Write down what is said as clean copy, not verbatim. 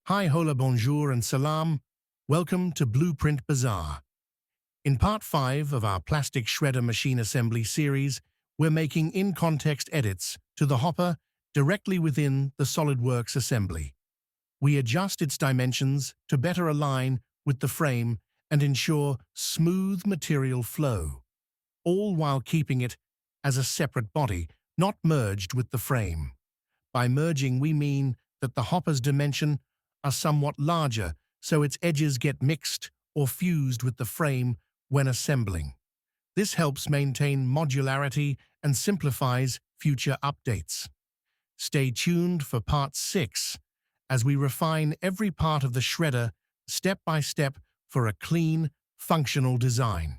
Hi, hola, bonjour, and Salaam. Welcome to Blueprint Bazaar. In part 5 of our plastic shredder machine assembly series, we're making in-context edits to the hopper directly within the SolidWorks assembly. We adjust its dimensions to better align with the frame and ensure smooth material flow, all while keeping it as a separate body, not merged with the frame. By merging, we mean that the hopper's dimensions are somewhat larger, so its edges get mixed or fused with the frame when assembling. This helps maintain modularity and simplifies future updates. Stay tuned for part 6 as we refine every part of the shredder step by step for a clean, functional design.